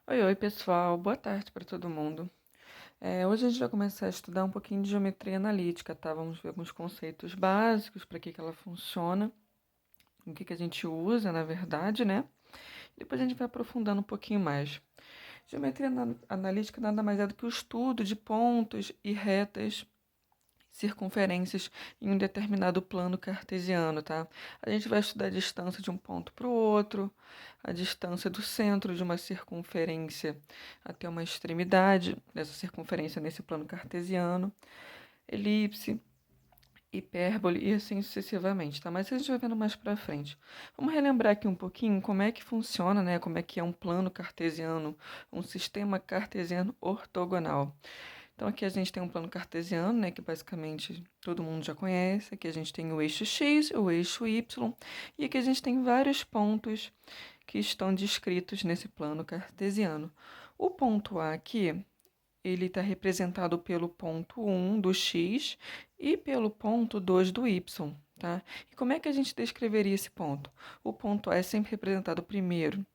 Oi, oi, pessoal. Boa tarde para todo mundo. Hoje a gente vai começar a estudar um pouquinho de geometria analítica, tá? Vamos ver alguns conceitos básicos, para que ela funciona, o que a gente usa, na verdade, né? Depois a gente vai aprofundando um pouquinho mais. Geometria analítica nada mais é do que o estudo de pontos e retas circunferências em um determinado plano cartesiano, tá? A gente vai estudar a distância de um ponto para o outro, a distância do centro de uma circunferência até uma extremidade dessa circunferência nesse plano cartesiano, elipse, hipérbole e assim sucessivamente, tá? Mas isso a gente vai vendo mais para frente. Vamos relembrar aqui um pouquinho como é que funciona, né? Como é que é um plano cartesiano, um sistema cartesiano ortogonal. Então, aqui a gente tem um plano cartesiano, né, que basicamente todo mundo já conhece. Aqui a gente tem o eixo x, o eixo y, e aqui a gente tem vários pontos que estão descritos nesse plano cartesiano. O ponto A aqui, ele está representado pelo ponto 1 do x e pelo ponto 2 do y, tá? E como é que a gente descreveria esse ponto? O ponto A é sempre representado primeiro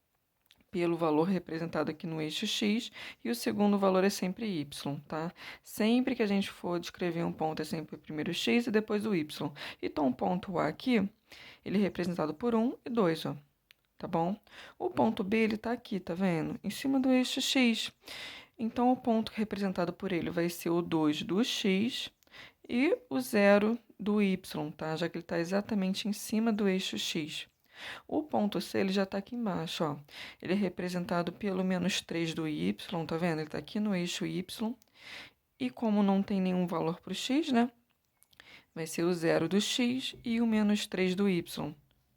pelo valor representado aqui no eixo x, e o segundo valor é sempre y, tá? Sempre que a gente for descrever um ponto, é sempre primeiro o x e depois o y. Então, o ponto A aqui, ele é representado por 1 e 2, ó, tá bom? O ponto B, ele tá aqui, tá vendo? Em cima do eixo x. Então, o ponto representado por ele vai ser o 2 do x e o 0 do y, tá? Já que ele está exatamente em cima do eixo x. O ponto C, ele já está aqui embaixo, ó. Ele é representado pelo menos 3 do y, tá vendo? Ele está aqui no eixo y. E como não tem nenhum valor para o x, né? Vai ser o 0 do x e o menos 3 do y,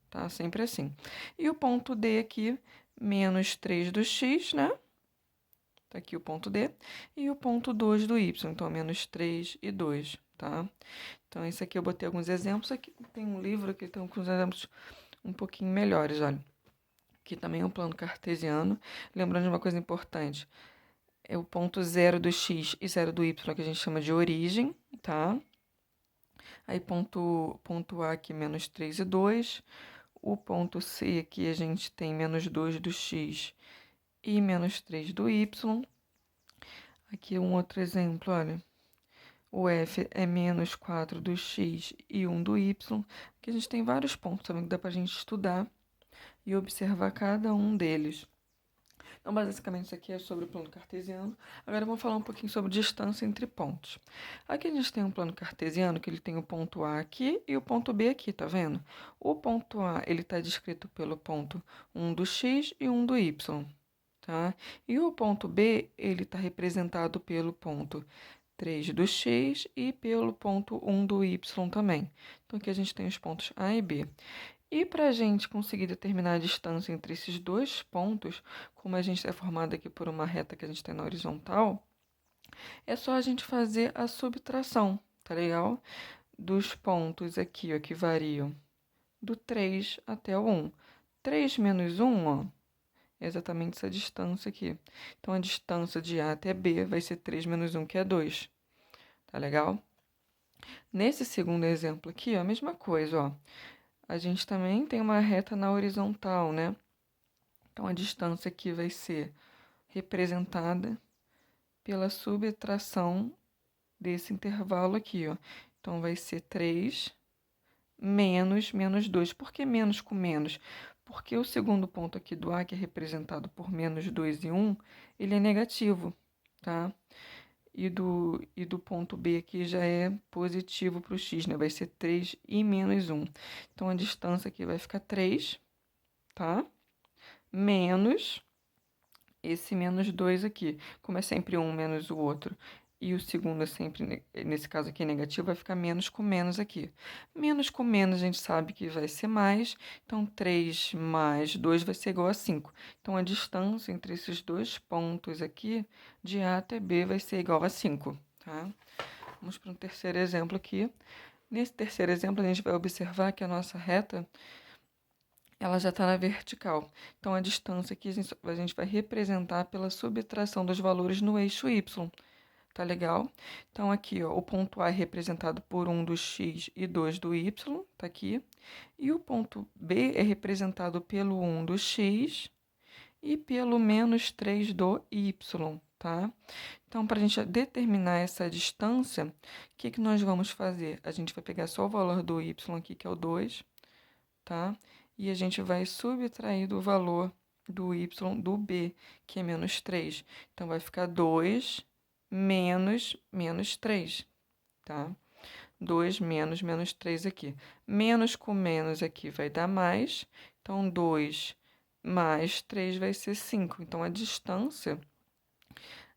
tá? Sempre assim. E o ponto D aqui, menos 3 do x, né? Tá aqui o ponto D. E o ponto 2 do y, então menos 3 e 2, tá? Então, esse aqui eu botei alguns exemplos. Aqui tem um livro que tem alguns exemplos um pouquinho melhores, olha. Aqui também é um plano cartesiano. Lembrando de uma coisa importante, é o ponto 0 do x e 0 do y que a gente chama de origem, tá? Aí ponto A aqui, menos 3 e 2. O ponto C aqui a gente tem menos 2 do x e menos 3 do y. Aqui um outro exemplo, olha. O F é menos 4 do x e 1 do y. Aqui a gente tem vários pontos também que dá pra gente estudar e observar cada um deles. Então, basicamente, isso aqui é sobre o plano cartesiano. Agora, vamos falar um pouquinho sobre distância entre pontos. Aqui a gente tem um plano cartesiano que ele tem o ponto A aqui e o ponto B aqui, tá vendo? O ponto A, ele está descrito pelo ponto 1 do x e 1 do y, tá? E o ponto B, ele está representado pelo ponto 3 do x e pelo ponto 1 do y também. Então, aqui a gente tem os pontos A e B. E para a gente conseguir determinar a distância entre esses dois pontos, como a gente é formado aqui por uma reta que a gente tem na horizontal, é só a gente fazer a subtração, tá legal? Dos pontos aqui, ó, que variam do 3 até o 1. 3 menos 1, ó, é exatamente essa distância aqui. Então, a distância de A até B vai ser 3 menos 1, que é 2. Tá legal? Nesse segundo exemplo aqui, ó, a mesma coisa, ó. A gente também tem uma reta na horizontal, né? Então, a distância aqui vai ser representada pela subtração desse intervalo aqui, ó. Então, vai ser 3 menos 2. Por que menos com menos? Porque o segundo ponto aqui do A, que é representado por menos 2 e 1, ele é negativo, tá? E do ponto B aqui já é positivo para o x, né? Vai ser 3 e menos 1. Então, a distância aqui vai ficar 3, tá? Menos esse menos 2 aqui. Como é sempre um menos o outro, e o segundo é sempre, nesse caso aqui, negativo, vai ficar menos com menos aqui. Menos com menos a gente sabe que vai ser mais, então 3 mais 2 vai ser igual a 5. Então, a distância entre esses dois pontos aqui, de A até B, vai ser igual a 5, tá? Vamos para um terceiro exemplo aqui. Nesse terceiro exemplo, a gente vai observar que a nossa reta ela já está na vertical. Então, a distância aqui a gente vai representar pela subtração dos valores no eixo y. Tá legal? Então, aqui, ó, o ponto A é representado por 1 do x e 2 do y, tá aqui. E o ponto B é representado pelo 1 do x e pelo menos 3 do y, tá? Então, para a gente determinar essa distância, o que nós vamos fazer? A gente vai pegar só o valor do y aqui, que é o 2, tá? E a gente vai subtrair do valor do y do b, que é menos 3. Então, vai ficar 2 menos 3, tá? 2 menos 3 aqui. Menos com menos aqui vai dar mais. Então, 2 mais 3 vai ser 5. Então, a distância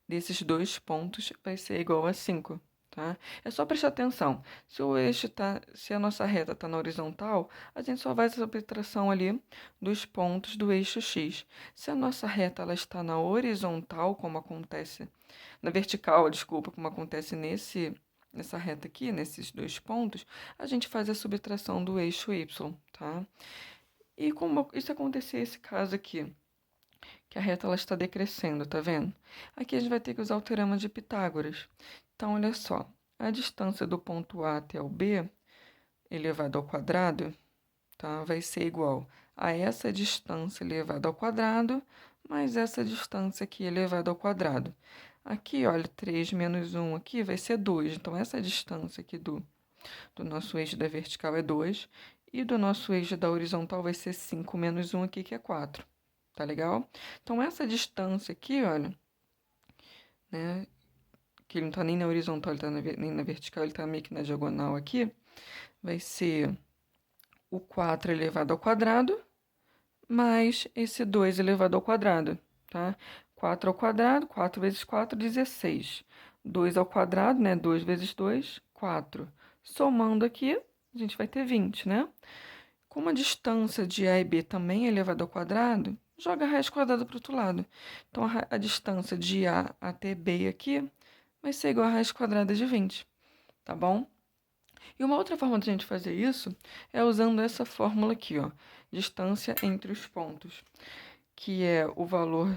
desses dois pontos vai ser igual a 5, tá? É só prestar atenção. Se a nossa reta está na horizontal, a gente só vai fazer a subtração ali dos pontos do eixo x. Se a nossa reta ela está na horizontal, como acontece na vertical, desculpa, como acontece nessa reta aqui, nesses dois pontos, a gente faz a subtração do eixo y, tá? E como isso acontecer esse caso aqui, que a reta ela está decrescendo, tá vendo? Aqui a gente vai ter que usar o teorema de Pitágoras. Então, olha só, a distância do ponto A até o B elevado ao quadrado, tá, vai ser igual a essa distância elevada ao quadrado mais essa distância aqui elevada ao quadrado. Aqui, olha, 3 menos 1 aqui vai ser 2. Então, essa distância aqui do nosso eixo da vertical é 2. E do nosso eixo da horizontal vai ser 5 menos 1 aqui, que é 4. Tá legal? Então, essa distância aqui, olha, né, que ele não tá nem na horizontal, ele tá nem na vertical, ele tá meio que na diagonal aqui, vai ser o 4 elevado ao quadrado mais esse 2 elevado ao quadrado, tá? 4 ao quadrado, 4 vezes 4, 16. 2 ao quadrado, né? 2 vezes 2, 4. Somando aqui, a gente vai ter 20, né? Como a distância de A e B também é elevada ao quadrado, joga a raiz quadrada para o outro lado. Então, a distância de A até B aqui vai ser igual a raiz quadrada de 20, tá bom? E uma outra forma de a gente fazer isso é usando essa fórmula aqui, ó, distância entre os pontos, que é o valor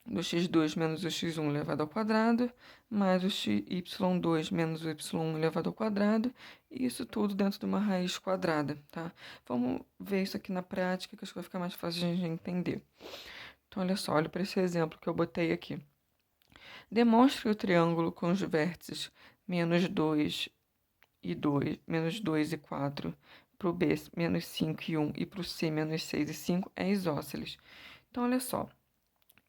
do x2 menos o x1 elevado ao quadrado, mais o y2 menos o y1 elevado ao quadrado, e isso tudo dentro de uma raiz quadrada, tá? Vamos ver isso aqui na prática, que acho que vai ficar mais fácil de a gente entender. Então, olha só, olha para esse exemplo que eu botei aqui. Demonstre que o triângulo com os vértices menos 2 e 2, menos 2 e 4, para o B, menos 5 e 1, e para o C, menos 6 e 5, é isósceles. Então, olha só.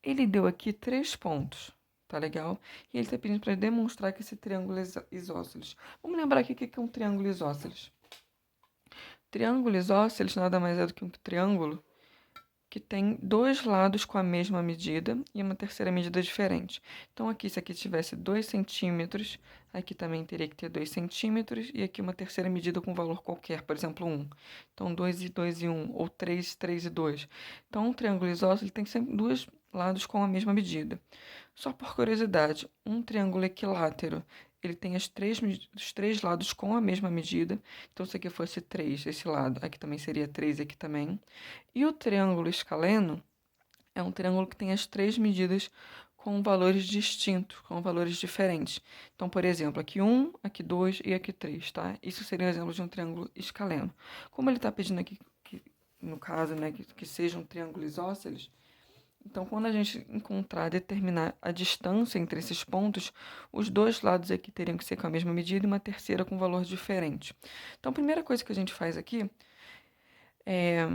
Ele deu aqui 3 pontos, tá legal? E ele está pedindo para demonstrar que esse triângulo é isósceles. Vamos lembrar aqui o que é um triângulo isósceles. Triângulo isósceles nada mais é do que um triângulo que tem dois lados com a mesma medida e uma terceira medida diferente. Então, aqui, se aqui tivesse 2 centímetros, aqui também teria que ter 2 centímetros, e aqui uma terceira medida com valor qualquer, por exemplo, 1. Então, 2 e 2 e 1, ou 3, 3 e 2. Então, um triângulo isósceles ele tem sempre dois lados com a mesma medida. Só por curiosidade, um triângulo equilátero, ele tem os três lados com a mesma medida. Então, se aqui fosse 3, esse lado, aqui também seria 3, aqui também. E o triângulo escaleno é um triângulo que tem as três medidas com valores distintos, com valores diferentes. Então, por exemplo, aqui 1, aqui 2 e aqui 3, tá? Isso seria um exemplo de um triângulo escaleno. Como ele está pedindo aqui, no caso, né, que seja um triângulo isósceles, então, quando a gente determinar a distância entre esses pontos, os dois lados aqui teriam que ser com a mesma medida e uma terceira com valor diferente. Então, a primeira coisa que a gente faz aqui é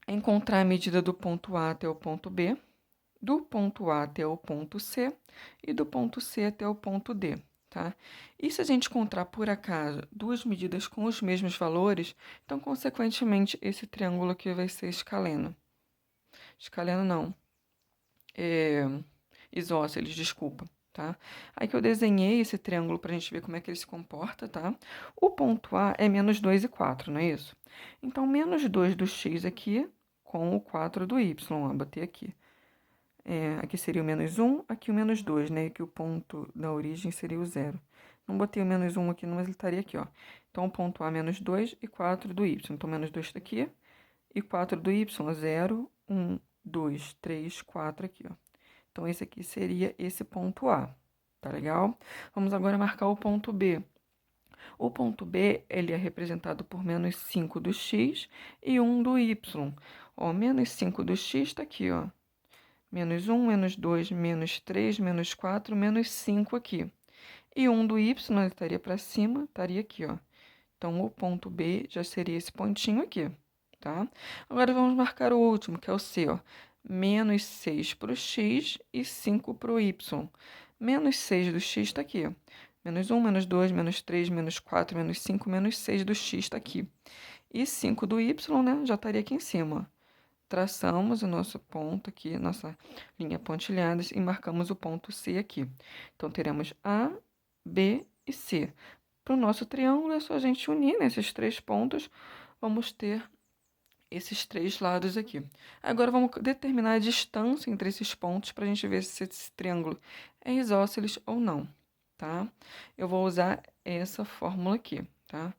encontrar a medida do ponto A até o ponto B, do ponto A até o ponto C e do ponto C até o ponto D, tá? E se a gente encontrar, por acaso, duas medidas com os mesmos valores, então, consequentemente, esse triângulo aqui vai ser escaleno. Escaleno não. Isósceles, desculpa, tá? Aí que eu desenhei esse triângulo para a gente ver como é que ele se comporta, tá? O ponto A é menos 2 e 4, não é isso? Então, menos 2 do x aqui com o 4 do y, ó, botei aqui. Aqui seria o menos 1, aqui o menos 2, né? Aqui o ponto da origem seria o 0. Não botei o menos 1 aqui, não, mas ele estaria aqui, ó. Então, o ponto A, menos 2 e 4 do y. Então, menos 2 está aqui e 4 do y, 0, 1, 2, 3, 4 aqui, ó. Então, esse aqui seria esse ponto A, tá legal? Vamos agora marcar o ponto B. O ponto B, ele é representado por menos 5 do x e 1 do y. Ó, menos 5 do x está aqui, ó. Menos 1, menos 2, menos 3, menos 4, menos 5 aqui. E 1 do y ele estaria para cima, estaria aqui, ó. Então, o ponto B já seria esse pontinho aqui, tá? Agora, vamos marcar o último, que é o C, ó. Menos 6 para o x e 5 para o y. Menos 6 do x está aqui, ó. Menos 1, menos 2, menos 3, menos 4, menos 5, menos 6 do x está aqui. E 5 do y, né, já estaria aqui em cima, ó. Traçamos o nosso ponto aqui, nossa linha pontilhada, e marcamos o ponto C aqui. Então, teremos A, B e C. Para o nosso triângulo, é só a gente unir nesses 3 pontos, vamos ter esses 3 lados aqui. Agora, vamos determinar a distância entre esses pontos para a gente ver se esse triângulo é isósceles ou não, tá? Eu vou usar essa fórmula aqui, tá?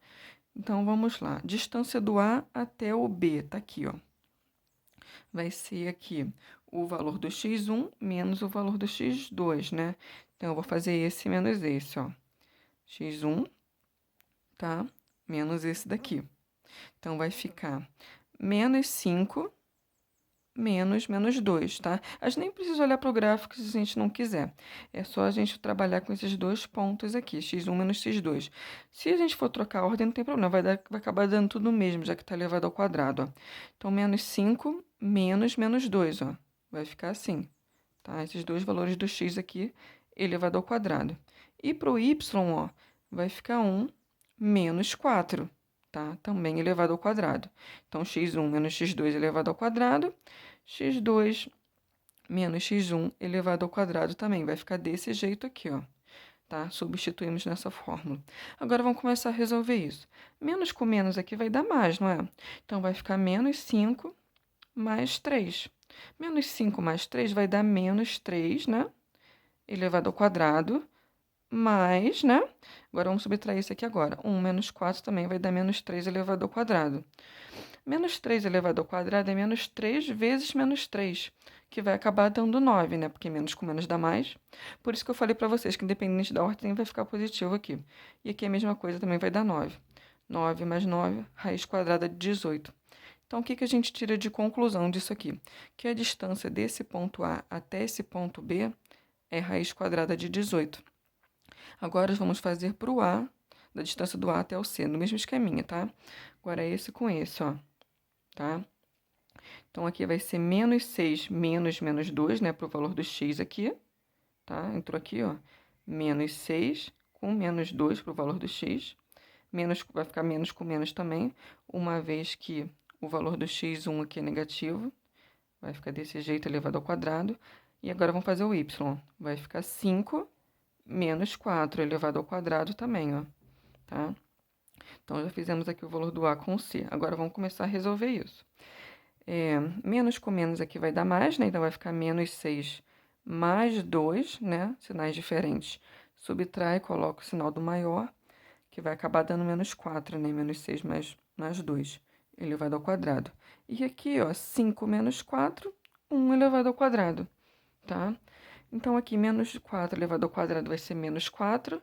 Então, vamos lá. Distância do A até o B, tá aqui, ó. Vai ser aqui o valor do x1 menos o valor do x2, né? Então, eu vou fazer esse menos esse, ó. x1, tá? Menos esse daqui. Então, vai ficar menos 5 menos 2, tá? A gente nem precisa olhar para o gráfico se a gente não quiser. É só a gente trabalhar com esses dois pontos aqui, x1 menos x2. Se a gente for trocar a ordem, não tem problema, vai acabar dando tudo o mesmo, já que está elevado ao quadrado, ó. Então, menos 5 menos 2, ó. Vai ficar assim, tá? Esses dois valores do x aqui elevado ao quadrado. E para o y, ó, vai ficar 1 menos 4, tá? Também elevado ao quadrado. Então, x1 menos x2 elevado ao quadrado, x2 menos x1 elevado ao quadrado também. Vai ficar desse jeito aqui, ó. Tá? Substituímos nessa fórmula. Agora, vamos começar a resolver isso. Menos com menos aqui vai dar mais, não é? Então, vai ficar menos 5 mais 3. Menos 5 mais 3 vai dar menos 3, né? Elevado ao quadrado, mais, né? Agora, vamos subtrair isso aqui agora. 1 menos 4 também vai dar menos 3 elevado ao quadrado. Menos 3 elevado ao quadrado é menos 3 vezes menos 3, que vai acabar dando 9, né? Porque menos com menos dá mais. Por isso que eu falei para vocês que, independente da ordem, vai ficar positivo aqui. E aqui a mesma coisa também vai dar 9. 9 mais 9, raiz quadrada de 18. Então, o que a gente tira de conclusão disso aqui? Que a distância desse ponto A até esse ponto B é raiz quadrada de 18. Agora, vamos fazer para o A, da distância do A até o C, no mesmo esqueminha, tá? Agora, esse com esse, ó, tá? Então, aqui vai ser menos 6 menos 2, né, para o valor do x aqui, tá? Entrou aqui, ó, menos 6 com menos 2 para o valor do x. Menos, vai ficar menos com menos também, uma vez que o valor do x1 aqui é negativo. Vai ficar desse jeito elevado ao quadrado. E agora vamos fazer o y. Vai ficar 5 menos 4 elevado ao quadrado também, ó, tá? Então, já fizemos aqui o valor do A com o C. Agora, vamos começar a resolver isso. Menos com menos aqui vai dar mais, né? Então, vai ficar menos 6 mais 2, né? Sinais diferentes. Subtrai, coloca o sinal do maior, que vai acabar dando menos 4, né? Menos 6 mais 2 elevado ao quadrado. E aqui, ó, 5 menos 4, 1 elevado ao quadrado, tá? Então, aqui, menos 4 elevado ao quadrado vai ser menos 4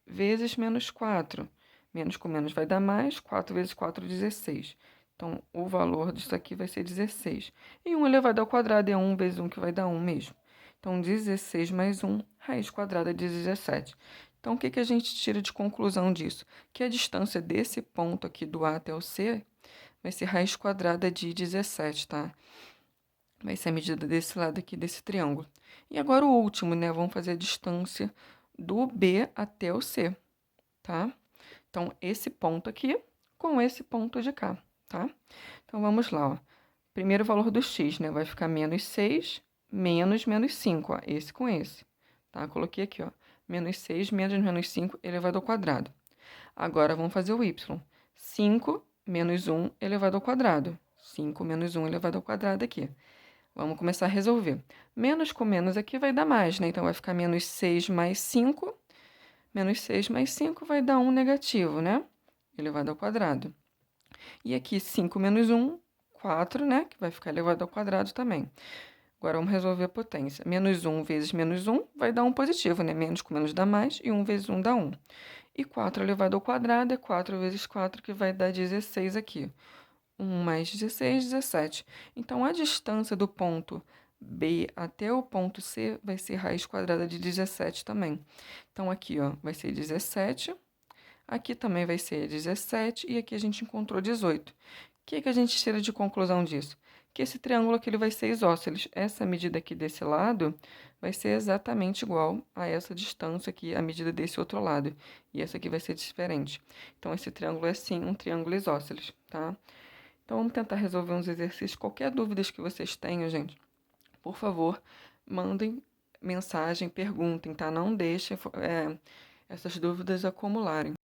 vezes menos 4. Menos com menos vai dar mais, 4 vezes 4, 16. Então, o valor disso aqui vai ser 16. E 1 elevado ao quadrado é 1 vezes 1, que vai dar 1 mesmo. Então, 16 mais 1, raiz quadrada de 17. Então, o que a gente tira de conclusão disso? Que a distância desse ponto aqui do A até o C vai ser raiz quadrada de 17, tá? Vai ser a medida desse lado aqui, desse triângulo. E agora o último, né? Vamos fazer a distância do B até o C, tá? Então, esse ponto aqui com esse ponto de cá, tá? Então, vamos lá, ó. Primeiro valor do x, né? Vai ficar menos 6 menos 5, ó. Esse com esse, tá? Coloquei aqui, ó. Menos 6 menos 5 elevado ao quadrado. Agora, vamos fazer o y. 5 menos 1 elevado ao quadrado. 5 menos 1 elevado ao quadrado aqui. Vamos começar a resolver. Menos com menos aqui vai dar mais, né? Então, vai ficar menos 6 mais 5. Menos 6 mais 5 vai dar 1 negativo, né? Elevado ao quadrado. E aqui, 5 menos 1, 4, né? Que vai ficar elevado ao quadrado também. Agora, vamos resolver a potência. Menos 1 vezes menos 1 vai dar 1 positivo, né? Menos com menos dá mais, e 1 vezes 1 dá 1. E 4 elevado ao quadrado é 4 vezes 4, que vai dar 16 aqui. 1 mais 16, 17. Então, a distância do ponto B até o ponto C vai ser raiz quadrada de 17 também. Então, aqui, ó, vai ser 17, aqui também vai ser 17 e aqui a gente encontrou 18. O que a gente tira de conclusão disso? Que esse triângulo aqui ele vai ser isósceles. Essa medida aqui desse lado vai ser exatamente igual a essa distância aqui, a medida desse outro lado. E essa aqui vai ser diferente. Então, esse triângulo é sim um triângulo isósceles, tá? Então, vamos tentar resolver uns exercícios. Qualquer dúvida que vocês tenham, gente, por favor, mandem mensagem, perguntem, tá? Não deixem essas dúvidas acumularem.